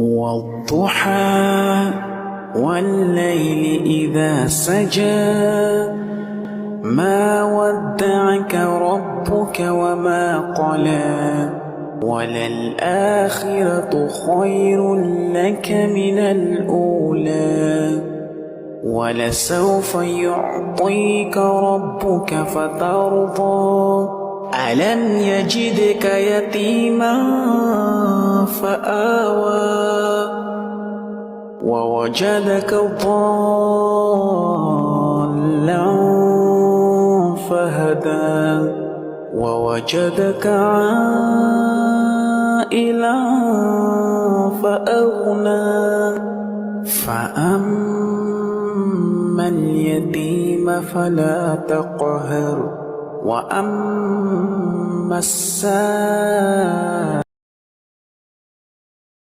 والضحى والليل إذا سجى ما ودعك ربك وما قلى وللآخرة خير لك من الأولى ولسوف يعطيك ربك فترضى ألم يجدك يتيما فآوى ووجدك ضالا فهدى ووجدك عائلا فأغنى فأما اليتيم فلا تقهر وأما السائل